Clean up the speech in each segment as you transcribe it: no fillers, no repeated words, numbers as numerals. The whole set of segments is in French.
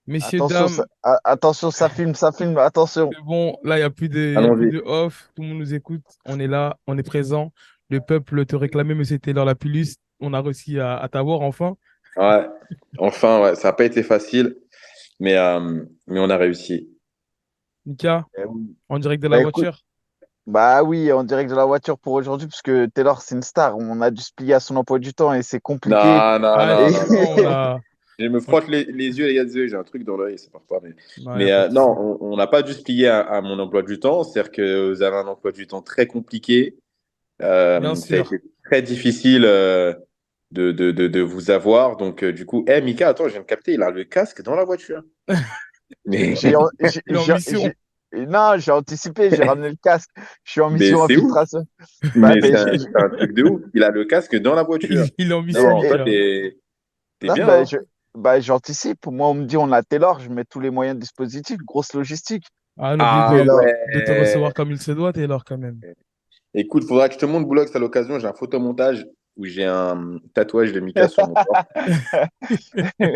Messieurs, Attention, dames, attention, ça filme, attention. c'est bon. Là, il y a plus Allons-y. de off. Tout le monde nous écoute. On est là, on est présent. Le peuple te réclamait, Monsieur Taylor Lapillus. On a réussi à t'avoir enfin. Ouais, enfin, ouais, ça n'a pas été facile, mais on a réussi. Mika, Oui. en direct de la Bah écoute, voiture. bah oui, en direct de la voiture pour aujourd'hui, parce que Taylor, c'est une star. On a dû se plier à son emploi du temps et c'est compliqué. Non, non, Ah, non, Et non, non. effectivement, Je me on- frotte les yeux, les yeux, j'ai un truc dans l'œil, c'est parfois. Mais, Non, y a mais pas de non, souci. on n'a pas dû se plier à mon emploi du temps. C'est-à-dire que vous avez un emploi du temps très compliqué. Bien Ça a sûr. été très difficile de vous avoir. Donc, du coup, Mika, attends, je viens de capter, il a le casque dans la voiture. Mais, j'ai, Il est en mission. non, j'ai anticipé, j'ai ramené le casque. Je suis en mais mission c'est ouf. infiltration. Bah, Mais c'est un truc de ouf. Il a le casque dans la voiture. Il est en mission, Non, toi, Mika. t'es non, bien, hein? bah, j'anticipe. Moi, on me dit on a Taylor, je mets tous les moyens de dispositif, grosse logistique. Ah, n'oublie Ah Taylor. de te recevoir ouais. comme il se doit, Taylor, quand même. Écoute, faudra que je te montre, Boulox, à l'occasion. J'ai un photomontage où j'ai un tatouage de Mika sur mon corps. Je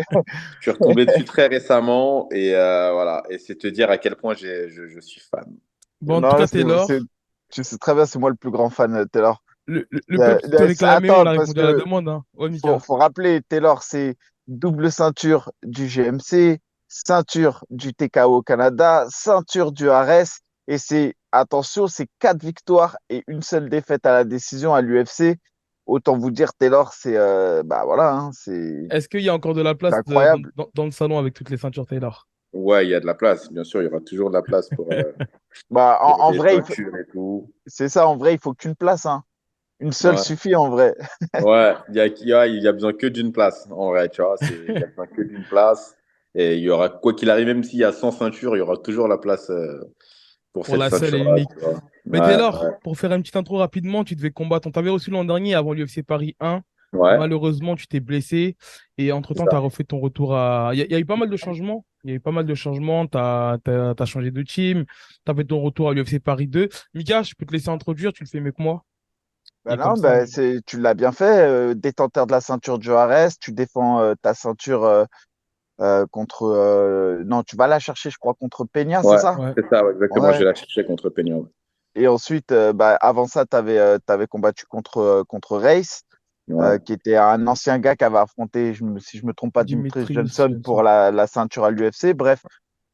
suis retombé dessus très récemment et voilà. Et c'est te dire à quel point je suis fan. Bon, en tout Non, cas, Taylor, tu sais très bien, c'est moi le plus grand fan de Taylor. le peuple te réclamait, on Attends, a parce répondu à la que demande, hein. Ouais, Mika. faut rappeler, Taylor, c'est double ceinture du GMC, ceinture du TKO Canada, ceinture du RS, et c'est, attention, c'est 4 victoires et une seule défaite à la décision à l'UFC. Autant vous dire, Taylor, bah voilà, hein, Est-ce qu'il y a encore de la c'est place incroyable. dans le salon avec toutes les ceintures Taylor? Ouais, il y a de la place. Bien sûr, il y aura toujours de la place Bah, pour en les vrai, ceintures et tout. c'est ça, en vrai, il faut qu'une place, hein. Une seule Ouais. suffit en vrai. Ouais, il y a besoin que d'une place, en vrai, tu vois. Il y a besoin que d'une place. Et il y aura, quoi qu'il arrive, même s'il y a 100 ceintures, il y aura toujours la place pour Pour cette la seule et ceinture-là, unique. tu vois. Mais Ouais, Taylor, pour faire une petite intro rapidement, tu devais combattre. On t'avait reçu l'an dernier avant l'UFC Paris 1. ouais. Ouais, Malheureusement, tu t'es blessé. Et c'est entre-temps, tu as ça. refait ton retour à. Il y a eu pas mal de changements. Il y a eu pas mal de changements. Tu as changé de team. Tu as fait ton retour à l'UFC Paris 2. Mika, je peux te laisser introduire. Tu le fais mieux que moi. Bah Et comme non, ça, bah tu l'as bien fait. Détenteur de la ceinture du Juarez, tu défends ta ceinture contre. Non, tu vas la chercher, je crois, contre Peña, c'est Ouais, ça? ouais. c'est ça, ouais, exactement. Je Ouais. vais la chercher contre Peña. Et ensuite, bah, avant ça, tu avais combattu contre Race, Ouais. qui était un ancien gars qui avait affronté, si je me trompe pas, Demetrius Dimitrius Johnson Johnson. pour la ceinture à l'UFC. Bref,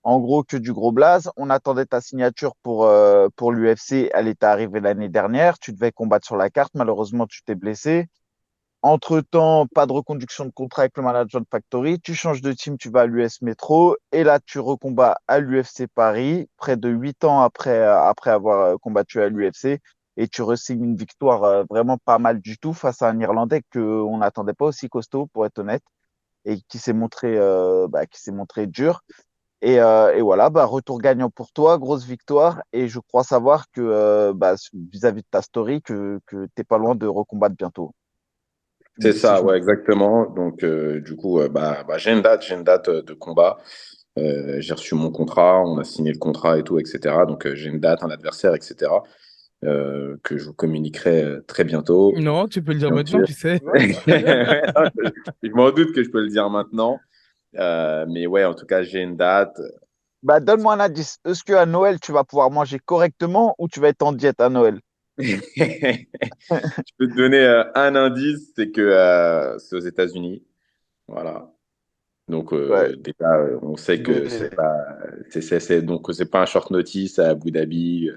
en gros, que du gros blaze. On attendait ta signature pour l'UFC. Elle était arrivée l'année dernière. Tu devais combattre sur la carte. Malheureusement, tu t'es blessé. Entre-temps, pas de reconduction de contrat avec le Management Factory. Tu changes de team, tu vas à l'US Metro. Et là, tu recombats à l'UFC Paris, près de 8 ans après avoir combattu à l'UFC. Et tu re-signes une victoire vraiment pas mal du tout face à un Irlandais qu'on n'attendait pas aussi costaud, pour être honnête, et qui s'est montré dur. Et voilà, bah, retour gagnant pour toi, grosse victoire. Et je crois savoir que bah, vis-à-vis de ta story, que t'es pas loin de recombattre bientôt. C'est Si ça, je me ouais, trompe. exactement. Donc, du coup, j'ai une date de combat. J'ai reçu mon contrat, on a signé le contrat et tout, etc. Donc, j'ai une date, un adversaire, etc. Que je vous communiquerai très bientôt, Non, tu peux le dire bien maintenant, sûr. tu sais. Je m'en doute que je peux le dire maintenant. Mais ouais, en tout cas, j'ai une date. Bah, donne-moi un indice. Est-ce qu'à Noël, tu vas pouvoir manger correctement ou tu vas être en diète à Noël? Je peux te donner un indice, c'est que c'est aux États-Unis. Voilà. Donc Ouais. déjà, on sait que Mais- c'est pas, donc c'est pas un short notice à Abu Dhabi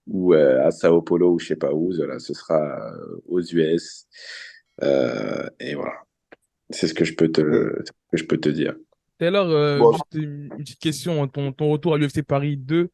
ou à Sao Paulo ou je sais pas où. Voilà, ce sera aux US. Et voilà, c'est ce que je peux mais- ce que je peux te dire. Taylor, bon, juste une petite question. Ton retour à l'UFC Paris 2,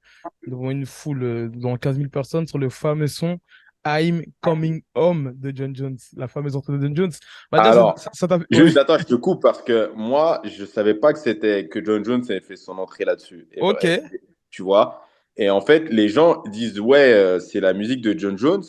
devant une foule, devant 15 000 personnes, sur le fameux son I'm Coming Home de John Jones, la fameuse entrée de John Jones. Bah, déjà, Alors, ça t'a. Ouais. juste attends, je te coupe parce que moi, je savais pas que John Jones avait fait son entrée là-dessus. Et Ok. bref, tu vois. Et en fait, les gens disent ouais, c'est la musique de John Jones.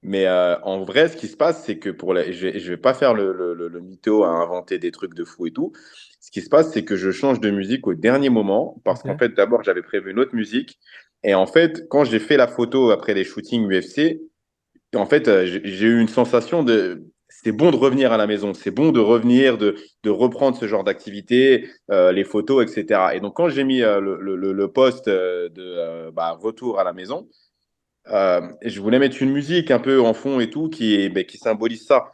Mais en vrai, ce qui se passe, c'est que je vais pas faire le mytho à inventer des trucs de fou et tout. Ce qui se passe, c'est que je change de musique au dernier moment parce qu'en Ok. fait, d'abord, j'avais prévu une autre musique. Et en fait, quand j'ai fait la photo après les shootings UFC, en fait, j'ai eu une sensation de. c'est bon de revenir à la maison, c'est bon de revenir, de reprendre ce genre d'activité, les photos, etc. Et donc, quand j'ai mis le post retour à la maison, je voulais mettre une musique un peu en fond et tout qui symbolise ça.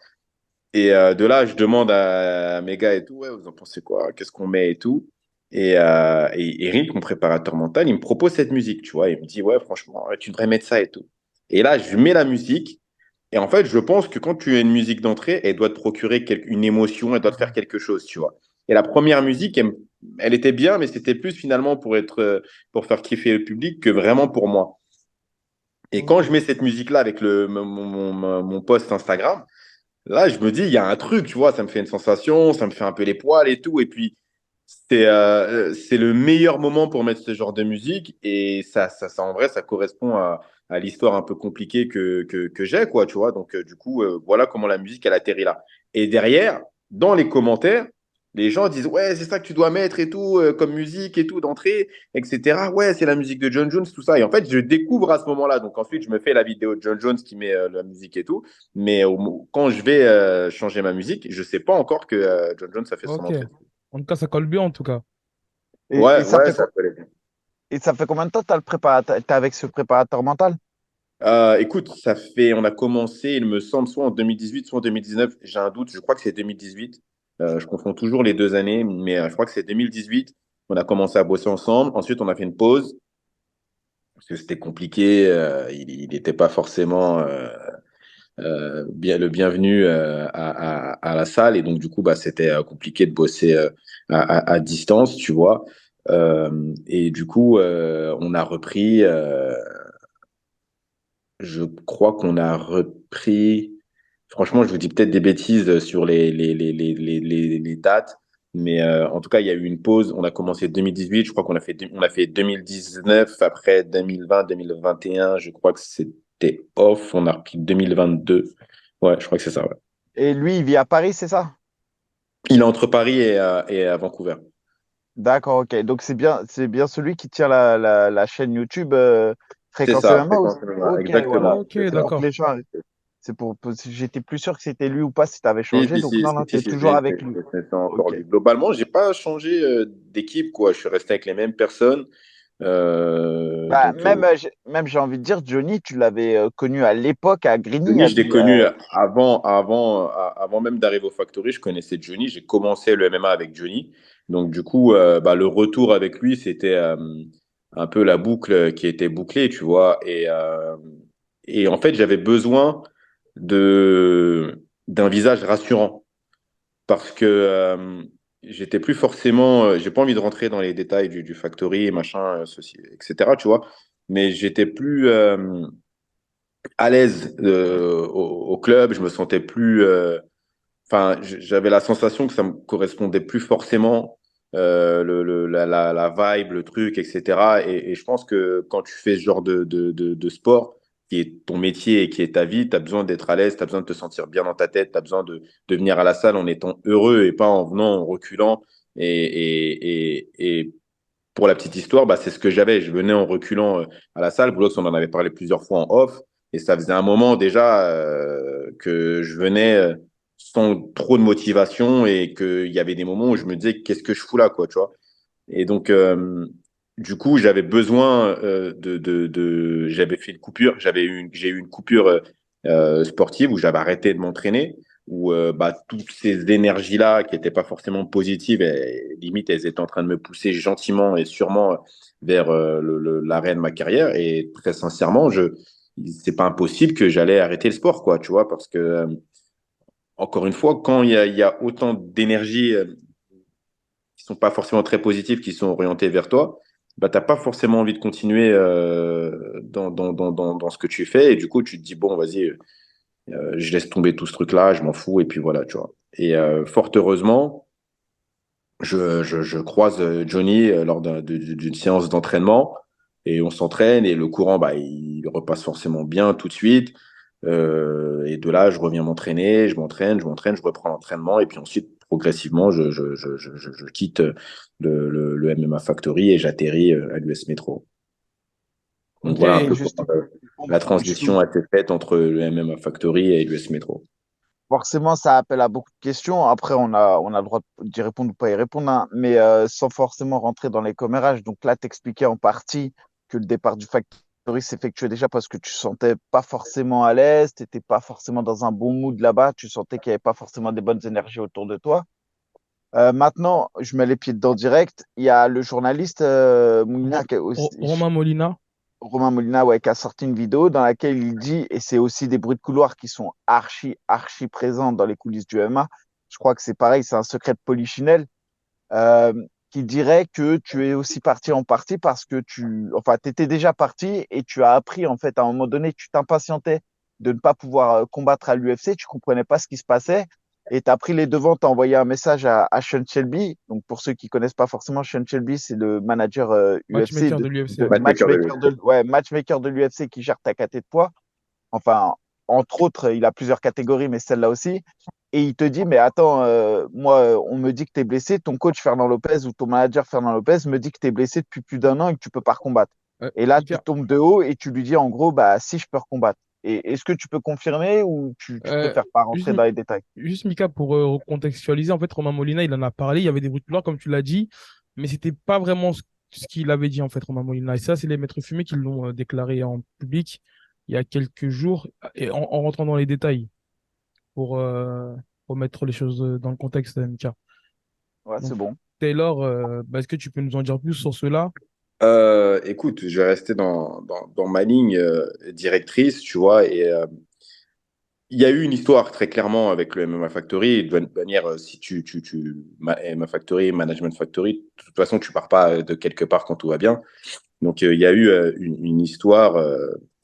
Et de là, je demande à mes gars et tout, ouais, vous en pensez quoi? Qu'est-ce qu'on met et tout? Et Eric, mon préparateur mental, il me propose cette musique, tu vois. Il me dit, ouais, franchement, ouais, tu devrais mettre ça et tout. Et là, je mets la musique. Et en fait, je pense que quand tu as une musique d'entrée, elle doit te procurer une émotion, elle doit te faire quelque chose, tu vois. Et la première musique, elle était bien, mais c'était plus finalement pour faire kiffer le public que vraiment pour moi. Et quand je mets cette musique-là avec mon post Instagram, là, je me dis, il y a un truc, tu vois, ça me fait une sensation, ça me fait un peu les poils et tout. Et puis, c'est le meilleur moment pour mettre ce genre de musique. Et en vrai, ça correspond à l'histoire un peu compliquée que j'ai, quoi, tu vois. Donc, du coup, voilà comment la musique, elle atterrit là. Et derrière, dans les commentaires, les gens disent, ouais, c'est ça que tu dois mettre et tout, comme musique et tout, d'entrée, etc. Ouais, c'est la musique de John Jones, tout ça. Et en fait, je découvre à ce moment-là. Donc, ensuite, je me fais la vidéo de John Jones qui met la musique et tout. Mais quand je vais changer ma musique, je ne sais pas encore que John Jones a fait son Ok. entrée. En tout cas, ça colle bien, en tout cas. Et Ouais, ça ouais, fait, ça peut l'aider. et ça fait combien de temps que t'es avec ce préparateur mental? Écoute, on a commencé, il me semble, soit en 2018, soit en 2019. J'ai un doute, je crois que c'est 2018. Je confonds toujours les 2 années, mais je crois que c'est 2018. On a commencé à bosser ensemble. Ensuite, on a fait une pause parce que c'était compliqué. Il n'était pas forcément bien, le bienvenu à la salle. Et donc, du coup, bah, c'était compliqué de bosser à distance, tu vois. Et du coup, on a repris. Je crois qu'on a repris. Franchement, je vous dis peut-être des bêtises sur les dates, mais en tout cas, il y a eu une pause. On a commencé 2018, je crois on a fait 2019, après 2020, 2021, je crois que c'était off. On a repris 2022. Ouais, je crois que c'est ça. Ouais. Et lui, il vit à Paris, c'est ça? Il est entre Paris et à Vancouver. D'accord, ok. Donc c'est bien celui qui tient la chaîne YouTube C'est Fréquence ça, MMA Fréquence aussi. MMA, Ok, voilà. exactement. Ok, C'est C'est ça. pour que les d'accord. gens. J'étais plus sûr que c'était lui ou pas si tu avais Si, changé. si, Donc si, non, si, non, tu si, es si, toujours avec lui. c'est encore Ok. lui. Globalement, j'ai pas changé d'équipe, quoi. Je suis resté avec les mêmes personnes. Bah, Donc, même j'ai envie de dire, Johnny, tu l'avais connu à l'époque à Grigny. Johnny, je l'ai connu avant même d'arriver au Factory. Je connaissais Johnny. J'ai commencé le MMA avec Johnny. Donc, du coup, le retour avec lui, c'était un peu la boucle qui était bouclée, tu vois. Et en fait, j'avais besoin d'un visage rassurant parce que j'étais plus forcément, j'ai pas envie de rentrer dans les détails du factory, machin, ceci, etc. Tu vois, mais j'étais plus à l'aise au club, je me sentais plus, enfin, j'avais la sensation que ça me correspondait plus forcément. La vibe, le truc, etc. Et je pense que quand tu fais ce genre de sport, qui est ton métier et qui est ta vie, tu as besoin d'être à l'aise, tu as besoin de te sentir bien dans ta tête, tu as besoin de venir à la salle en étant heureux et pas en venant, en reculant. Et pour la petite histoire, bah, c'est ce que j'avais. Je venais en reculant à la salle. Boulox, on en avait parlé plusieurs fois en off. Et ça faisait un moment déjà que je venais sans trop de motivation et qu'il y avait des moments où je me disais, qu'est-ce que je fous là, quoi, tu vois. Et donc, du coup, j'avais besoin j'avais fait une coupure, j'ai eu une coupure sportive où j'avais arrêté de m'entraîner, où toutes ces énergies-là, qui n'étaient pas forcément positives, limite, elles étaient en train de me pousser gentiment et sûrement vers l'arrêt de ma carrière. Et très sincèrement, c'est pas impossible que j'allais arrêter le sport, quoi, tu vois, parce que, encore une fois, quand il y a autant d'énergie qui sont pas forcément très positifs, qui sont orientés vers toi, bah, tu n'as pas forcément envie de continuer dans ce que tu fais. Et du coup, tu te dis, bon, vas-y, je laisse tomber tout ce truc-là, je m'en fous. Et puis voilà, tu vois. Et fort heureusement, je croise Johnny lors d'une séance d'entraînement et on s'entraîne et le courant, bah, il repasse forcément bien tout de suite. Et de là, je reviens m'entraîner, je reprends l'entraînement et puis ensuite, progressivement, je quitte le MMA Factory et j'atterris à l'US Metro. Donc Ok, voilà un et peu comment justement, la transition a été faite entre le MMA Factory et l'US Metro. forcément, ça appelle à beaucoup de questions. Après, on a le droit d'y répondre ou pas y répondre, hein, mais sans forcément rentrer dans les commérages. Donc là, t'expliquais en partie que le départ du Factory s'effectuait déjà parce que tu sentais pas forcément à l'aise, t'étais pas forcément dans un bon mood là-bas, tu sentais qu'il y avait pas forcément des bonnes énergies autour de toi. Maintenant, je mets les pieds dedans direct. Il y a le journaliste Moulina, Romain Molina. Romain Molina, ouais, qui a sorti une vidéo dans laquelle il dit, et c'est aussi des bruits de couloir qui sont archi présents dans les coulisses du MMA. Je crois que c'est pareil, c'est un secret de Polichinelle, euh, qui dirait que tu es aussi parti en partie parce que enfin, t'étais déjà parti et tu as appris, en fait, à un moment donné, tu t'impatientais de ne pas pouvoir combattre à l'UFC, tu comprenais pas ce qui se passait et tu as pris les devants, tu as envoyé un message à Sean Shelby. Donc, pour ceux qui connaissent pas forcément, Sean Shelby, c'est le manager UFC, Matchmaker de l'UFC, de ouais. Matchmaker de matchmaker l'UFC. ouais, matchmaker de l'UFC qui gère ta caté de poids. Enfin, entre autres, il a plusieurs catégories, mais celle-là aussi. Et il te dit, mais attends, moi, on me dit que tu es blessé, ton coach Fernand Lopez ou ton manager Fernand Lopez me dit que tu es blessé depuis plus d'un an et que tu peux pas recombattre. Et là, tu Mika, tombes de haut et tu lui dis, en gros, bah, si je peux recombattre. Et est-ce que tu peux confirmer ou tu euh, préfères pas juste, rentrer dans les détails? juste Mika, pour recontextualiser, en fait, Romain Molina, il en a parlé, il y avait des bruits de couloir, comme tu l'as dit, mais c'était pas vraiment ce qu'il avait dit, en fait, Romain Molina. Et ça, c'est les maîtres fumés qui l'ont déclaré en public il y a quelques jours, et en rentrant dans les détails, pour remettre les choses dans le contexte, Mika. Ouais, Donc, c'est bon. Taylor, est-ce que tu peux nous en dire plus sur cela? Écoute, je vais rester dans ma ligne directrice, tu vois, et il y a eu une histoire très clairement avec le MMA Factory. De manière, si MMA Factory, Management Factory, de toute façon, tu pars pas de quelque part quand tout va bien. Donc, il y a eu une histoire,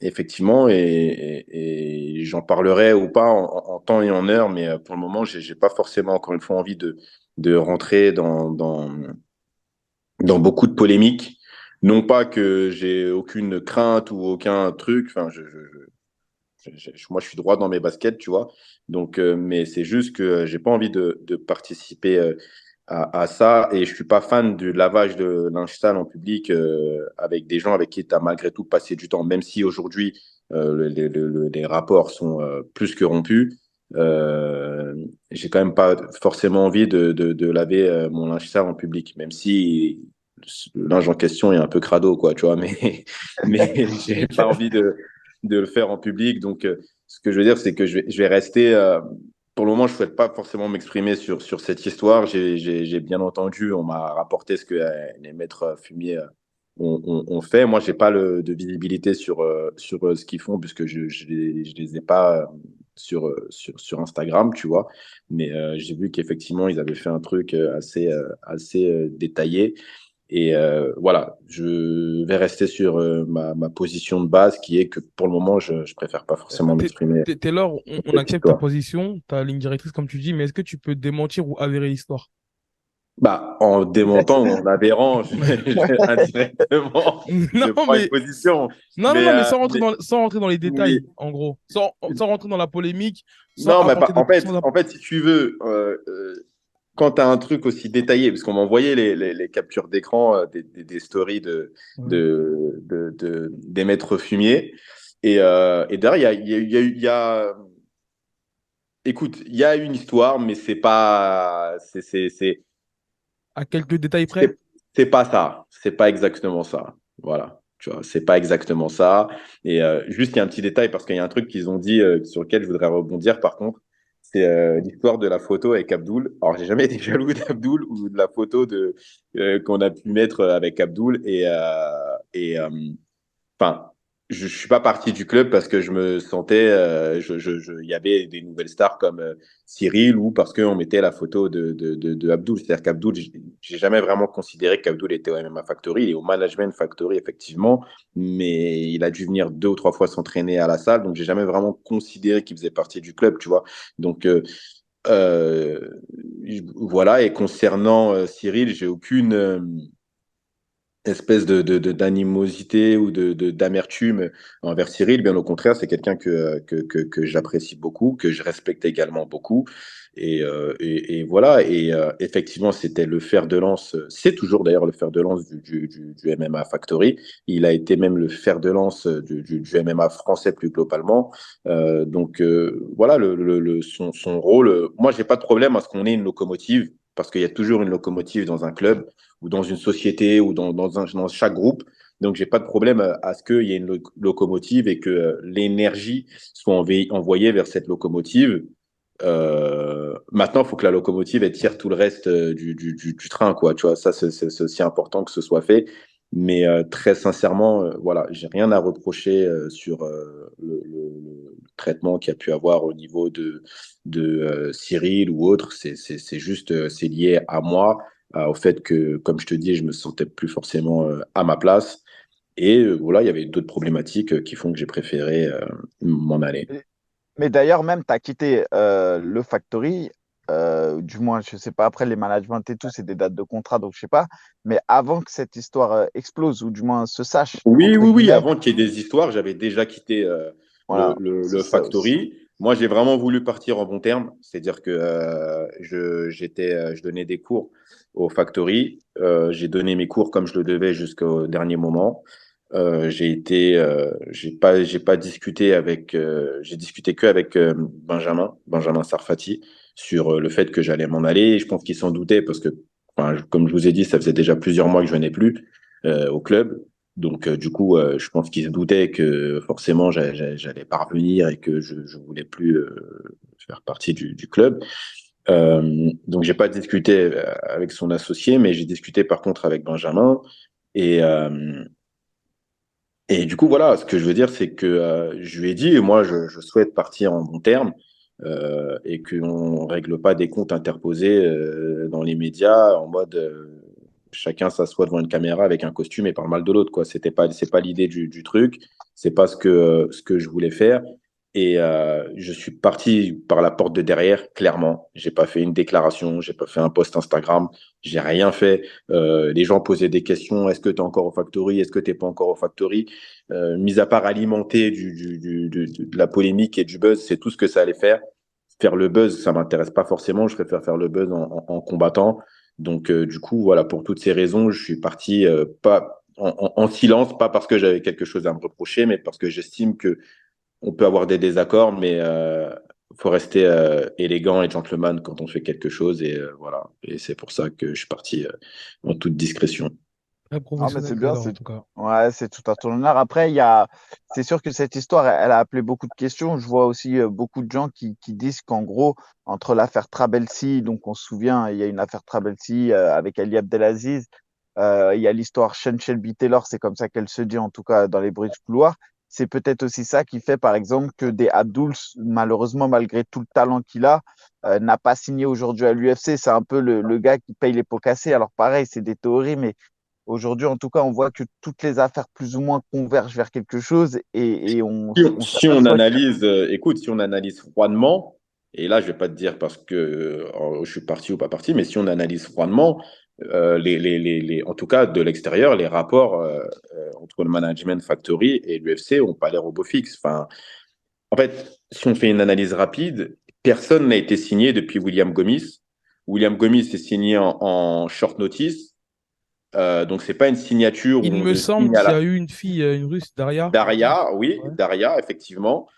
effectivement, et j'en parlerai ou pas en temps et en heure, mais pour le moment, j'ai pas forcément, encore une fois, envie de rentrer dans beaucoup de polémiques. Non pas que j'ai aucune crainte ou aucun truc, enfin, moi, je suis droit dans mes baskets, tu vois. Donc, mais c'est juste que j'ai pas envie de participer à ça et je suis pas fan du lavage de linge sale en public avec des gens avec qui tu as malgré tout passé du temps, même si aujourd'hui les rapports sont plus que rompus. Euh, j'ai quand même pas forcément envie de laver mon linge sale en public, même si le linge en question est un peu crado, quoi, tu vois, mais j'ai Ok. pas envie de le faire en public. Donc, ce que je veux dire, c'est que je vais rester. Pour le moment, je ne souhaite pas forcément m'exprimer sur cette histoire. J'ai bien entendu, on m'a rapporté ce que les maîtres fumiers ont fait. Moi, je n'ai pas de visibilité sur ce qu'ils font, puisque je les ai pas sur Instagram, tu vois. Mais j'ai vu qu'effectivement, ils avaient fait un truc assez détaillé. Et voilà, je vais rester sur ma position de base qui est que pour le moment, je ne préfère pas forcément m'exprimer Taylor, sur on cette accepte ta histoire. position, ta ligne directrice, comme tu dis, mais est-ce que tu peux démentir ou avérer l'histoire? Bah, en démontant ou en avérant, indirectement, je Non, prends une mais position. non, Mais, non, mais sans rentrer dans les oui. détails, en gros. Sans rentrer dans la polémique, sans Non, mais apporter de. en fait, si tu veux, quand tu as un truc aussi détaillé, parce qu'on m'a envoyé les captures d'écran des stories Ouais. des maîtres fumiers. Et derrière, écoute, il y a une histoire, mais c'est pas, À quelques détails près. c'est c'est pas ça. C'est pas exactement ça. Voilà. Tu vois, c'est pas exactement ça. Et juste, il y a un petit détail parce qu'il y a un truc qu'ils ont dit sur lequel je voudrais rebondir par contre. C'est l'histoire de la photo avec Abdul. Alors, j'ai jamais été jaloux d'Abdul ou de la photo qu'on a pu mettre avec Abdul. Enfin, je suis pas parti du club parce que je me sentais, il y avait des nouvelles stars comme Cyril ou parce qu'on mettait la photo de Abdul. C'est-à-dire qu'Abdul, j'ai jamais vraiment considéré qu'Abdul était au MMA Factory. Il est au Management Factory, effectivement, mais il a dû venir 2 ou 3 fois s'entraîner à la salle. Donc, j'ai jamais vraiment considéré qu'il faisait partie du club, tu vois. Donc, euh, voilà. Et concernant Cyril, j'ai aucune espèce d'animosité ou d'amertume envers Cyril. Bien au contraire, c'est quelqu'un que j'apprécie beaucoup, que je respecte également beaucoup. Et voilà. Et effectivement, c'était le fer de lance. C'est toujours d'ailleurs le fer de lance du MMA Factory. Il a été même le fer de lance du MMA français plus globalement. Voilà son rôle. Moi, j'ai pas de problème à ce qu'on ait une locomotive parce qu'il y a toujours une locomotive dans un club ou dans une société ou dans chaque groupe. Donc, j'ai pas de problème à ce qu'il y ait une locomotive et que l'énergie soit envoyée vers cette locomotive. Maintenant, il faut que la locomotive elle tire tout le reste du train, quoi. Tu vois, ça, c'est aussi important que ce soit fait. Mais très sincèrement, voilà, j'ai rien à reprocher sur le traitement qu'il y a pu avoir au niveau de Cyril ou autre. C'est juste, c'est lié à moi, au fait que, comme je te dis, je me sentais plus forcément à ma place. Et voilà, il y avait d'autres problématiques qui font que j'ai préféré m'en aller. Mais d'ailleurs, même, tu as quitté le Factory, du moins, je sais pas, après les managements et tout, c'est des dates de contrat, donc je sais pas. Mais avant que cette histoire explose, ou du moins se sache, Oui, entre oui, oui. guillemets, Avant qu'il y ait des histoires, j'avais déjà quitté voilà, c'est le ça aussi. Factory. Moi, j'ai vraiment voulu partir en bon terme. C'est-à-dire que je donnais des cours au Factory. J'ai donné mes cours comme je le devais jusqu'au dernier moment. J'ai pas discuté avec, j'ai discuté que avec Benjamin Sarfati, sur le fait que j'allais m'en aller. Je pense qu'il s'en doutait parce que, enfin, comme je vous ai dit, ça faisait déjà plusieurs mois que je venais plus au club. Donc, du coup, je pense qu'il se doutait que forcément, j'allais pas revenir et que je voulais plus faire partie du club. Donc, j'ai pas discuté avec son associé, mais j'ai discuté par contre avec Benjamin. Et, euh, et du coup, voilà, ce que je veux dire, c'est que je lui ai dit, moi, je souhaite partir en bon terme et qu'on ne règle pas des comptes interposés dans les médias en mode chacun s'assoit devant une caméra avec un costume et parle mal de l'autre, quoi. C'est pas l'idée du truc, c'est pas ce que je voulais faire. Et je suis parti par la porte de derrière, clairement. J'ai pas fait une déclaration, j'ai pas fait un post Instagram, j'ai rien fait. Les gens posaient des questions. Est-ce que tu es encore au factory? Est-ce que tu n'es pas encore au factory? Mis à part alimenter de la polémique et du buzz, c'est tout ce que ça allait faire. Faire le buzz, ça m'intéresse pas forcément. Je préfère faire le buzz en combattant. Donc, du coup, voilà, pour toutes ces raisons, je suis parti pas en silence, pas parce que j'avais quelque chose à me reprocher, mais parce que j'estime que on peut avoir des désaccords, mais faut rester élégant et gentleman quand on fait quelque chose. Et voilà. Et c'est pour ça que je suis parti en toute discrétion. Très Non, mais c'est professionnel, bien, Reda, en tout cas. ouais, c'est tout à ton honneur. Après, c'est sûr que cette histoire, elle a appelé beaucoup de questions. Je vois aussi beaucoup de gens qui disent qu'en gros, entre l'affaire Trabelsi, donc on se souvient, il y a une affaire Trabelsi avec Ali Abdelaziz, il y a l'histoire Sean Shelby Taylor, c'est comme ça qu'elle se dit, en tout cas dans les bruits de couloir. C'est peut-être aussi ça qui fait, par exemple, que des Abdul, malheureusement, malgré tout le talent qu'il a, n'a pas signé aujourd'hui à l'UFC. C'est un peu le gars qui paye les pots cassés. Alors pareil, c'est des théories, mais aujourd'hui, en tout cas, on voit que toutes les affaires plus ou moins convergent vers quelque chose et on Si on s'aperçoit que analyse, écoute, si on analyse froidement, et là, je vais pas te dire parce que je suis parti ou pas parti, mais si on analyse froidement, en tout cas de l'extérieur, les rapports entre le Management Factory et l'UFC ont pas l'air au beau fixe. Enfin, en fait, si on fait une analyse rapide, personne n'a été signé depuis William Gomis. William Gomis est signé en short notice. Donc, c'est pas une signature où Il on me le semble signe à qu'il y la a eu une fille, une russe, Daria. Daria, oui, Ouais. Daria, effectivement,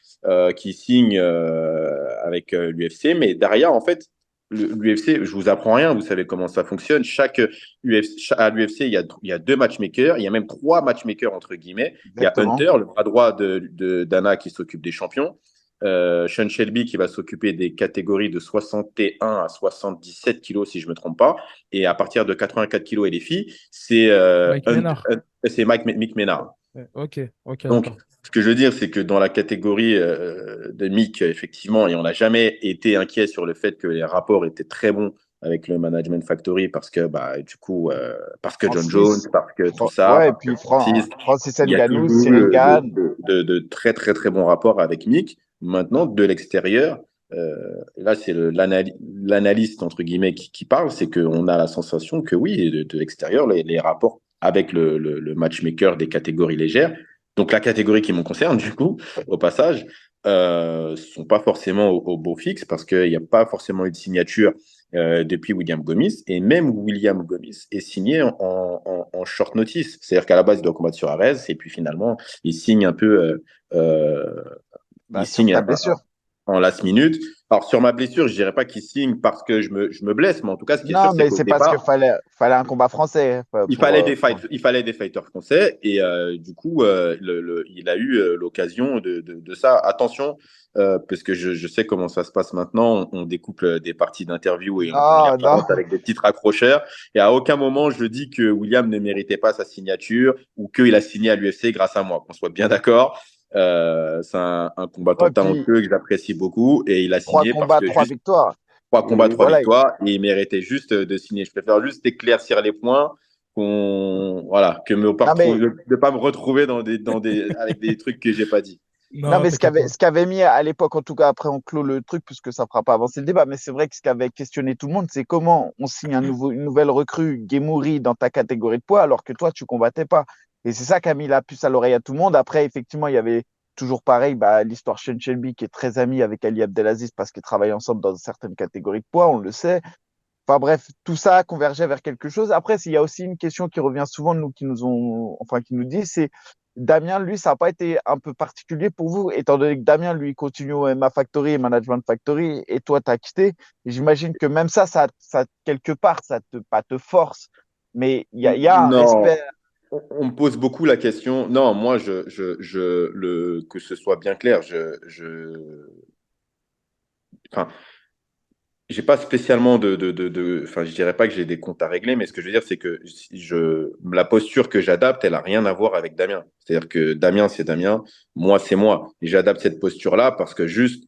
qui signe avec l'UFC. Mais Daria, en fait, l'UFC, je vous apprends rien, vous savez comment ça fonctionne. À l'UFC, il y a deux matchmakers, il y a même trois matchmakers, entre guillemets. Il y a exactement. Hunter, le bras droit d'Anna, qui s'occupe des champions. Sean Shelby, qui va s'occuper des catégories de 61 à 77 kilos, si je ne me trompe pas. Et à partir de 84 kilos et les filles, Mike Ménard. C'est Mick Menard. Ouais, ok, ok, Donc, d'accord. ce que je veux dire, c'est que dans la catégorie de Mick, effectivement, et on n'a jamais été inquiet sur le fait que les rapports étaient très bons avec le Management Factory parce que, bah, du coup, parce que John Jones, Francis, parce que tout ça, ouais, et parce que puis Francis, Francis il y a Ngannou, toujours Cyril eu Gane, de très, très, très bons rapports avec Mick. Maintenant, de l'extérieur, là, c'est l'analyste, entre guillemets, qui parle, c'est qu'on a la sensation que oui, de l'extérieur, les rapports avec le matchmaker des catégories légères, donc la catégorie qui me concerne, du coup, au passage, sont pas forcément au beau fixe parce qu'il n'y a pas forcément eu de signature depuis William Gomis. Et même William Gomis est signé en short notice. C'est-à-dire qu'à la base, il doit combattre sur Arez et puis finalement, il signe un peu. Euh, il Bah, sur signe ta blessure. en last minute. Alors, sur ma blessure, je dirais pas qu'il signe parce que je me blesse, mais en tout cas, ce qui est sûr, Non, c'est mais qu'au c'est parce qu'il départ, fallait un combat français pour, il fallait des fighters français et du coup, il a eu l'occasion de ça. Attention, parce que je sais comment ça se passe maintenant. On découpe des parties d'interview et on les Non, non. balance avec des titres accrocheurs. Et à aucun moment, je dis que William ne méritait pas sa signature ou qu'il a signé à l'UFC grâce à moi. Qu'on soit bien d'accord. C'est un combattant Ouais, puis talentueux que j'apprécie beaucoup et il a trois signé parce combats, que trois juste victoires. 3 combats, Et 3 victoires, et il méritait juste de signer. Je préfère juste éclaircir les points voilà, que non, mais de pas me retrouver avec des trucs que j'ai pas dit. Non, Non, mais t'inquiète pas. ce qu'avait mis à l'époque, en tout cas après on clôt le truc, puisque ça fera pas avancer le débat, mais c'est vrai que ce qui avait questionné tout le monde, c'est comment on signe une nouvelle recrue, Gemouri, dans ta catégorie de poids, alors que toi, tu combattais pas. Et c'est ça qui a mis la puce à l'oreille à tout le monde. Après, effectivement, il y avait toujours pareil, bah, l'histoire Sean Shelby, qui est très ami avec Ali Abdelaziz, parce qu'ils travaillent ensemble dans certaines catégories de poids, on le sait. Enfin bref, tout ça convergeait vers quelque chose. Après, il y a aussi une question qui revient souvent de nous, qui nous dit, c'est Damien, lui, ça n'a pas été un peu particulier pour vous, étant donné que Damien, lui, continue au MMA Factory et Management Factory, et toi, t'as quitté. Et j'imagine que même ça, quelque part, ça pas te force, mais il y a un Non, respect. on me pose beaucoup la question. Non, moi, que ce soit bien clair, enfin, j'ai pas spécialement enfin, je dirais pas que j'ai des comptes à régler, mais ce que je veux dire, c'est que la posture que j'adapte, elle a rien à voir avec Damien. C'est-à-dire que Damien, c'est Damien, moi, c'est moi. Et j'adapte cette posture-là parce que juste,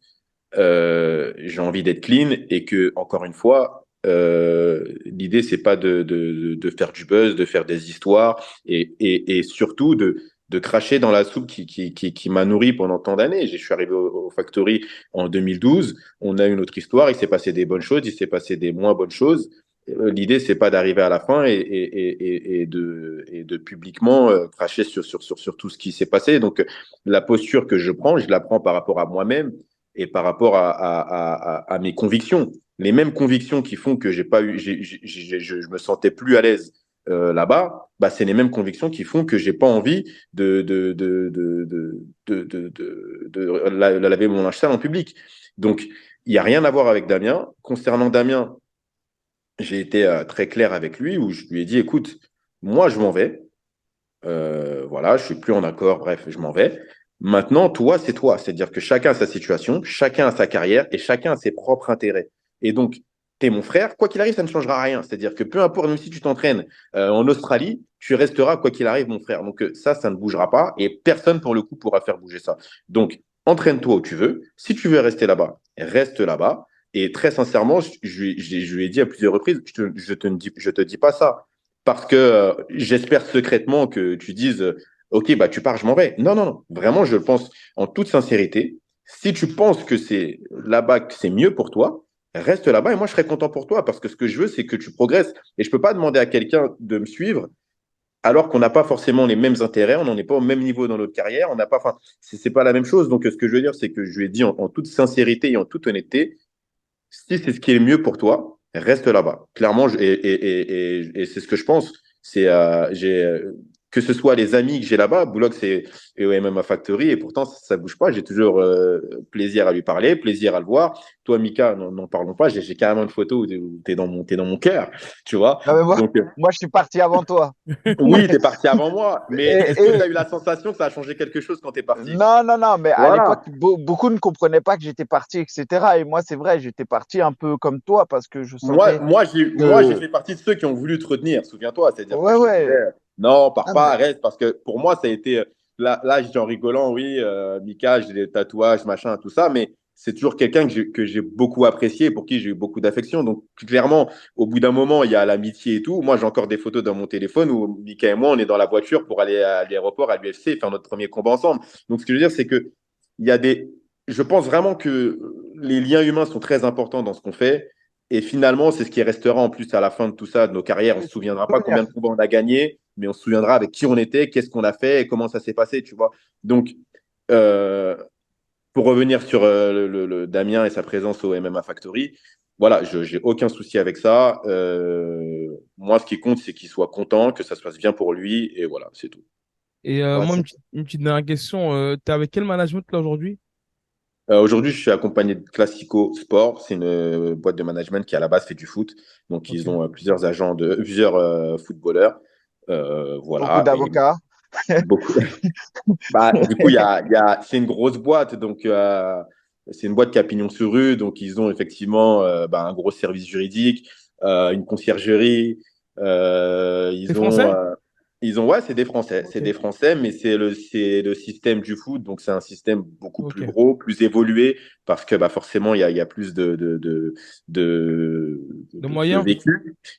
j'ai envie d'être clean et que, encore une fois, l'idée, c'est pas de faire du buzz, de faire des histoires et surtout de cracher dans la soupe qui m'a nourri pendant tant d'années. Je suis arrivé au Factory en 2012. On a une autre histoire. Il s'est passé des bonnes choses, il s'est passé des moins bonnes choses. L'idée, c'est pas d'arriver à la fin et de publiquement cracher sur tout ce qui s'est passé. Donc, la posture que je la prends par rapport à moi-même et par rapport à mes convictions. Les mêmes convictions qui font que j'ai pas eu, je me sentais plus à l'aise là-bas, bah, c'est les mêmes convictions qui font que j'ai pas envie de laver mon linge sale en public. Donc, il n'y a rien à voir avec Damien. Concernant Damien, j'ai été très clair avec lui où je lui ai dit, écoute, moi, je m'en vais. Voilà, je suis plus en accord. Bref, je m'en vais. Maintenant, toi, c'est toi. C'est-à-dire que chacun a sa situation, chacun a sa carrière et chacun a ses propres intérêts. Et donc, tu es mon frère. Quoi qu'il arrive, ça ne changera rien. C'est-à-dire que peu importe, même si tu t'entraînes en Australie, tu resteras, quoi qu'il arrive, mon frère. Donc, ça ne bougera pas et personne, pour le coup, pourra faire bouger ça. Donc, entraîne-toi où tu veux. Si tu veux rester là-bas, reste là-bas. Et très sincèrement, je lui ai dit à plusieurs reprises, je te dis pas ça parce que j'espère secrètement que tu dises ok, bah tu pars, je m'en vais. Non, non, non. Vraiment, je pense en toute sincérité, si tu penses que c'est là-bas que c'est mieux pour toi, reste là-bas et moi je serai content pour toi parce que ce que je veux, c'est que tu progresses. Et je ne peux pas demander à quelqu'un de me suivre alors qu'on n'a pas forcément les mêmes intérêts, on n'en est pas au même niveau dans notre carrière, on n'a pas, enfin, c'est pas la même chose. Donc, ce que je veux dire, c'est que je lui ai dit en toute sincérité et en toute honnêteté, si c'est ce qui est le mieux pour toi, reste là-bas. Clairement, et c'est ce que je pense. C'est que ce soit les amis que j'ai là-bas, Boulogne et au MMA Factory, et pourtant ça bouge pas. J'ai toujours plaisir à lui parler, plaisir à le voir. Toi, Mika, n'en parlons pas. J'ai carrément une photo où tu es t'es dans mon cœur, tu vois. Non, mais Donc, moi, je suis parti avant toi. oui, tu es parti avant moi, mais est-ce que tu Et, as eu la sensation que ça a changé quelque chose quand tu es parti? non, non, non, mais à l'époque, Voilà. beaucoup ne comprenaient pas que j'étais parti, etc. Et moi, c'est vrai, j'étais parti un peu comme toi parce que je sentais Moi, j'ai que, fait partie de ceux qui ont voulu te retenir, souviens-toi. C'est-à-dire que ouais, je te disais, ouais, non, pars ah, pas, mais, reste. Parce que pour moi, ça a été, là je dis en rigolant, oui, Mika, j'ai des tatouages, machin, tout ça, mais c'est toujours quelqu'un que j'ai beaucoup apprécié, pour qui j'ai eu beaucoup d'affection. Donc, clairement, au bout d'un moment, il y a l'amitié et tout. Moi, j'ai encore des photos dans mon téléphone où Mika et moi, on est dans la voiture pour aller à l'aéroport, à l'UFC, faire notre premier combat ensemble. Donc, ce que je veux dire, c'est que il y a des. Je pense vraiment que les liens humains sont très importants dans ce qu'on fait. Et finalement, c'est ce qui restera en plus à la fin de tout ça, de nos carrières. On ne oui, se c'est souviendra un pas souvenir. combien de combats on a gagné, mais on se souviendra avec qui on était, qu'est-ce qu'on a fait et comment ça s'est passé, tu vois. Donc, euh, pour revenir sur Damien et sa présence au MMA Factory, voilà, je n'ai aucun souci avec ça. Moi, ce qui compte, c'est qu'il soit content, que ça se passe bien pour lui, et voilà, c'est tout. Et Ouais, moi, c'est une petite dernière question. T'es avec quel management là aujourd'hui? Aujourd'hui, je suis accompagné de Classico Sport. C'est une boîte de management qui, à la base, fait du foot. Donc, Ok. ils ont plusieurs agents, plusieurs footballeurs. beaucoup Voilà. Et d'avocats. beaucoup. Bah, du coup, c'est une grosse boîte. Donc, c'est une boîte qui a pignon sur rue. Donc, ils ont effectivement un gros service juridique, une conciergerie. T'es Ils ont, français? ouais, c'est des Français. C'est Ok. des Français, mais c'est le système du foot. Donc, c'est un système beaucoup plus Ok. gros, plus évolué, parce que forcément, il y a plus de, De de moyens?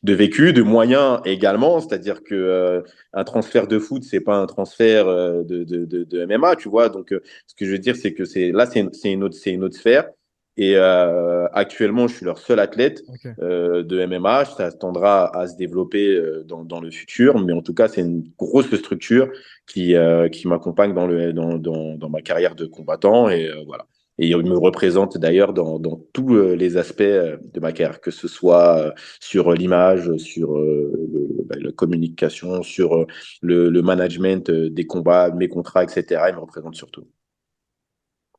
vécu, de moyens également. C'est-à-dire que un transfert de foot, c'est pas un transfert de MMA, tu vois. Donc, ce que je veux dire, c'est que c'est une autre sphère. Et actuellement, je suis leur seul athlète Ok. de MMA. Ça tendra à se développer dans le futur, mais en tout cas, c'est une grosse structure qui m'accompagne dans ma carrière de combattant. Et voilà. Et il me représente d'ailleurs dans tous les aspects de ma carrière, que ce soit sur l'image, sur la communication, sur le management des combats, mes contrats, etc. Il me représente surtout.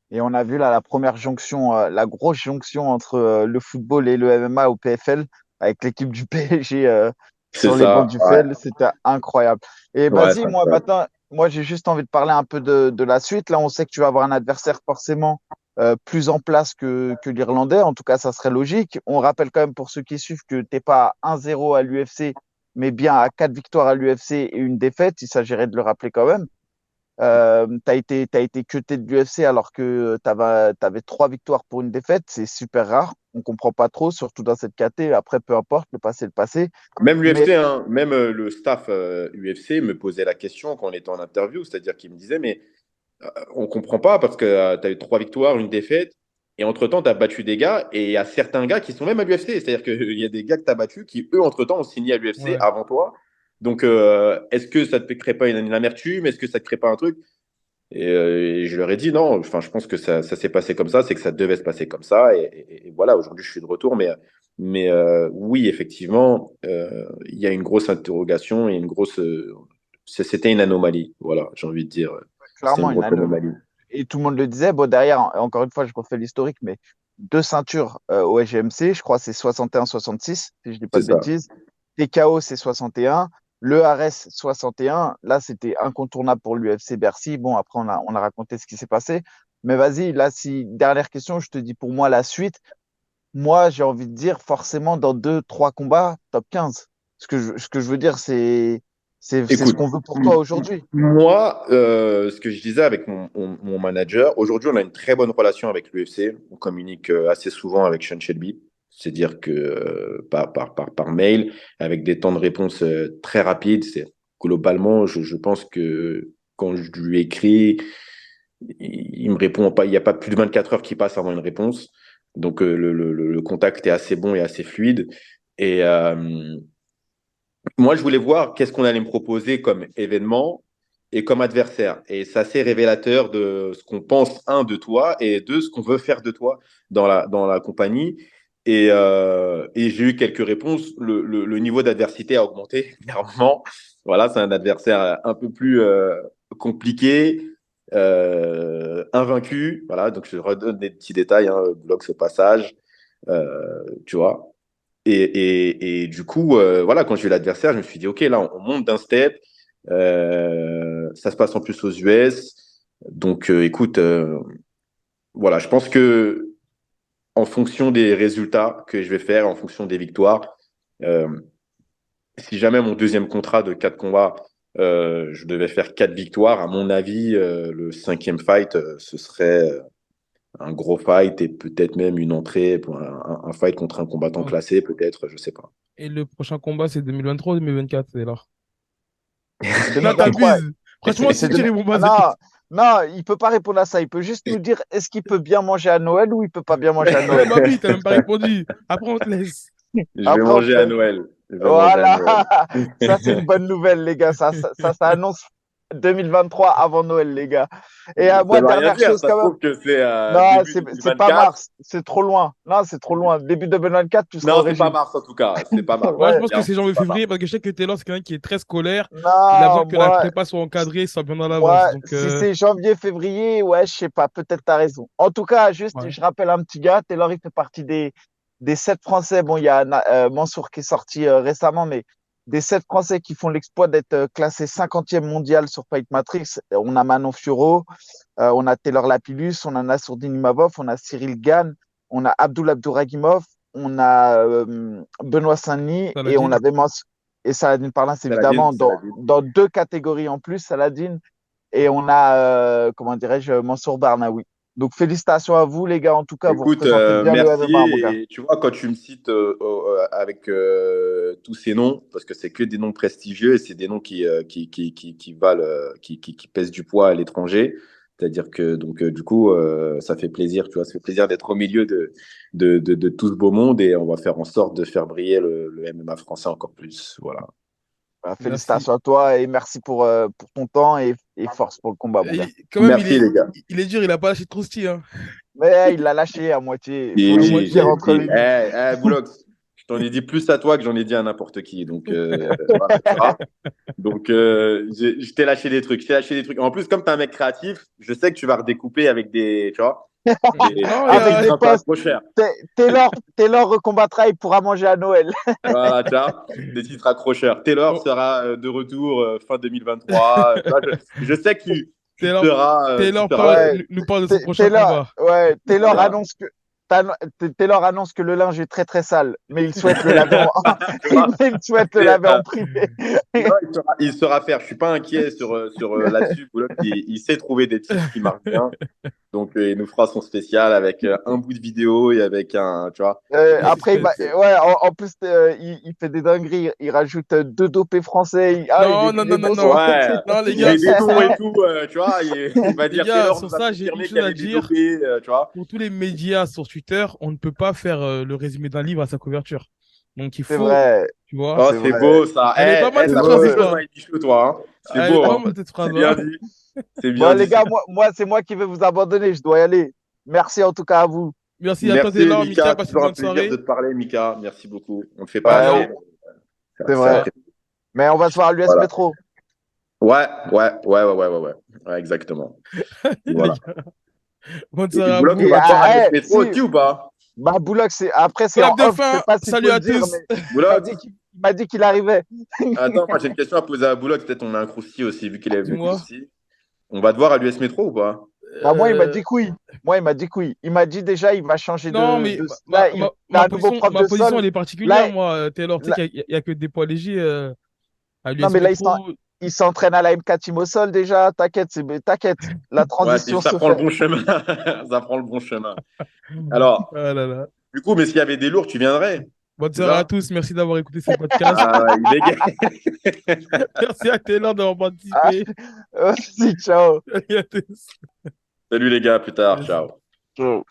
Et on a vu là la première jonction, la grosse jonction entre le football et le MMA au PFL, avec l'équipe du PSG C'est sur les bancs ça, du ouais. FEL. C'était incroyable. Et Ouais, vas-y, c'est moi incroyable. maintenant, moi j'ai juste envie de parler un peu de la suite. Là, on sait que tu vas avoir un adversaire forcément plus en place que l'Irlandais. En tout cas, ça serait logique. On rappelle quand même pour ceux qui suivent que t'es pas à 1-0 à l'UFC, mais bien à 4 victoires à l'UFC et une défaite. Il s'agirait de le rappeler quand même. T'as été cuté de l'UFC alors que t'avais 3 victoires pour une défaite. C'est super rare. On comprend pas trop, surtout dans cette caté. Après, peu importe, le passé est le passé. Même Mais l'UFC, hein, même le staff UFC me posait la question quand on était en interview, c'est-à-dire qu'il me disait, mais on comprend pas parce que tu as eu 3 victoires, une défaite, et entre-temps, tu as battu des gars, et il y a certains gars qui sont même à l'UFC, c'est-à-dire qu'il y a des gars que tu as battus qui, eux, entre-temps, ont signé à l'UFC Ouais. avant toi. Donc, est-ce que ça ne te crée pas une amertume? Est-ce que ça ne te crée pas un truc? Et je leur ai dit non, enfin, je pense que ça s'est passé comme ça, c'est que ça devait se passer comme ça. Et voilà, aujourd'hui, je suis de retour. Mais oui, effectivement, il y a une grosse interrogation et une grosse. C'était une anomalie. Voilà, j'ai envie de dire. C'était clairement, une grosse anomalie. et tout le monde le disait. Bon, derrière, encore une fois, je refais l'historique, mais 2 ceintures au SGMC, je crois que c'est 61-66, si je dis pas C'est de ça. bêtises. TKO, c'est 61. Le RS, 61. Là, c'était incontournable pour l'UFC Bercy. Bon, après, on a raconté ce qui s'est passé. Mais vas-y, là, si, dernière question, je te dis pour moi la suite. Moi, j'ai envie de dire forcément dans 2, 3 combats, top 15. Ce que je veux dire, c'est ce Écoute, qu'on veut pour toi aujourd'hui. moi, ce que je disais avec mon manager, aujourd'hui, on a une très bonne relation avec l'UFC. On communique assez souvent avec Sean Shelby. C'est-à-dire que par mail, avec des temps de réponse très rapides, globalement, je pense que quand je lui écris, il me répond pas, il n'y a pas plus de 24 heures qui passent avant une réponse. Donc, le contact est assez bon et assez fluide. Et, moi, je voulais voir qu'est-ce qu'on allait me proposer comme événement et comme adversaire. Et c'est assez révélateur de ce qu'on pense, un, de toi et deux, ce qu'on veut faire de toi dans la compagnie. Et j'ai eu quelques réponses. Le niveau d'adversité a augmenté, clairement. Voilà, c'est un adversaire un peu plus compliqué, invaincu. Voilà, donc je redonne des petits détails, hein, bloque ce passage, tu vois. Et du coup, voilà, quand j'ai eu l'adversaire, je me suis dit, OK, là, on monte d'un step. Ça se passe en plus aux US. Donc, écoute, voilà, je pense que en fonction des résultats que je vais faire, en fonction des victoires, euh, si jamais mon deuxième contrat de 4 combats, je devais faire 4 victoires, à mon avis, le cinquième fight, ce serait un gros fight et peut-être même une entrée pour un fight contre un combattant Ok. classé, peut-être, je sais pas. Et le prochain combat, c'est 2023 ou 2024, c'est là. Non, 2023. t'abuses. Franchement, C'est si de... tu réponds pas Ah à cette non, question. non, il peut pas répondre à ça. Il peut juste nous dire est-ce qu'il peut bien manger à Noël ou il peut pas bien manger à Ouais, Noël. bah oui, t'as même pas répondu. Après, on te laisse. Je vais Après, manger à Noël. Je vais manger à voilà, Noël. ça c'est une bonne nouvelle, les gars. Ça annonce 2023 avant Noël, les gars. Et Ça moi, veut rien dernière dire. chose Ça se quand même. trouve que c'est Non, début c'est pas 2024. mars, c'est trop loin. Non, c'est trop loin. Début 2024, tu seras au Non, c'est pas régime. mars en tout cas. C'est pas mars. Moi, je Ouais. pense que Clairement, c'est c'est pas mars. janvier-février parce que je sais que Taylor, c'est quelqu'un qui est très scolaire. Il a besoin Non, que la prépa soit encadrée, soit bien à l'avance. Donc, si c'est janvier, février, ouais, je sais pas, peut-être t'as raison. En tout cas, juste, ouais. je rappelle un petit gars, Taylor, il fait partie des 7 Français. Bon, il y a Mansour qui est sorti récemment, mais des 7 Français qui font l'exploit d'être classés 50e mondial sur Fight Matrix. On a Manon Fiorot, on a Taylor Lapillus, on a Nassourdine Imavov, on a Cyril Gann, on a Abdul Abdouragimov, on a Benoît Saint-Denis et on Saladin. avait et Saladin Parlins, Saladin, évidemment, Saladin. dans 2 catégories en plus, Saladin. Et on a, comment dirais-je, Mansour Barnaoui. Donc, félicitations à vous, les gars. En tout cas, vous Écoute, représentez bien le merci. MMA, mon gars. Et tu vois, quand tu me cites avec tous ces noms, parce que c'est que des noms prestigieux et c'est des noms qui valent, qui pèsent du poids à l'étranger. C'est-à-dire que, donc, du coup, ça fait plaisir, tu vois, ça fait plaisir d'être au milieu de tout ce beau monde et on va faire en sorte de faire briller le MMA français encore plus. Voilà. Voilà, Merci. félicitations à toi et merci pour ton temps et force pour le combat, mon gars. Quand même, Merci, les gars. il est dur, il a pas lâché de trousti, hein. Mais il l'a lâché à moitié. Il faut À juste dire moitié. entre les lignes. Boulox, je t'en ai dit plus à toi que j'en ai dit à n'importe qui. Donc, voilà, tu vois. Donc, je t'ai lâché des trucs. Je t'ai lâché des trucs. En plus, comme tu es un mec créatif, je sais que tu vas redécouper avec des, tu vois, Non, Avec des des titres un peu postes. accrocheurs. Taylor recombattra, il pourra manger à Noël. Voilà, tu vois, des titres accrocheurs. Taylor oh, sera de retour fin 2023. Tu vois, je sais que Taylor, tu Taylor seras prêt. Ouais, nous parle de son prochain combat. Taylor Voilà. annonce que Taylor annonce que le linge est très très sale, mais il souhaite le laver Tu vois, mais il souhaite le et, laver en privé. non, il saura faire. Je suis pas inquiet sur là-dessus. Boulogne, il sait trouver des titres qui marchent bien. Donc, il nous fera son spécial avec un bout de vidéo et avec un, tu vois. Le Après, suspense. ouais, en plus, il fait des dingueries. Il rajoute 2 dopés français. Non, non, Il est non, non, bon sur non. Ouais, Non, les gars, les sur noms et ça, tout, tu vois, il va les dire gars, Taylor sur nous a ça, j'ai une confirmé chose qu'elle à est dire. dédopée, tu vois. Pour tous les médias sur Twitter, on ne peut pas faire le résumé d'un livre à sa couverture. Donc, il C'est faut, vrai, tu vois. Oh, c'est c'est vrai, beau ça. Elle est pas mal Eh, c'est cette t'apprends phrase, des vrai. choses dans toi. les Michel, toi. Hein. C'est Elle est beau, pas hein. mal cette C'est phrase, bien hein. dit. C'est Bon, bien les dit. gars, c'est moi qui vais vous abandonner. Je dois y aller. Merci en tout cas à vous. Merci à toi, Merci, Taylor. Mika, Mika. passe une Toujours un bonne plaisir de soirée. te parler, Mika. Merci beaucoup. On ne fait pas Ouais, assez. c'est C'est vrai. Ah, apprécié. Mais on va se voir à l'US Voilà. Métro. Ouais. Ouais, exactement. les Voilà. gars, bonne Et soirée à Boulogne, on vous. va te voir à l'US Si, Métro aussi ou pas? bah, Boulogne, après, c'est en Clap de off. Je sais fin. pas s'il Salut faut le à dire, mais tous. Boulogne? il m'a dit qu'il arrivait. Attends, moi j'ai une question à poser à Boulogne. Peut-être on a un crousty aussi, vu qu'il est venu Dis-moi. crousty. On va te voir à l'US Métro ou pas? Bah, moi, il m'a dit Euh, que oui. Moi, il m'a dit que oui. Il m'a dit déjà, il va changer Non, mais là, il a un nouveau prof ma de position, sol. elle est particulière, Là, moi, Taylor. Tu sais là- qu'il y a que des poids légers à non, l'US mais là, Métro. il s'entraîne à la M4 Team au sol déjà. T'inquiète. La Ouais, transition ça se prend le fait. bon chemin. Ça prend le bon chemin. Alors, Ah là là. du coup, mais s'il y avait des lourds, tu viendrais, Bonne c'est soirée à ça? tous. Merci d'avoir écouté ce podcast. Ah, ouais, il bégaye. Merci à Taylor d'avoir Ah, participé. vas-y, ciao. Salut à tous. Salut les gars, à plus tard, Yes. ciao. Ciao.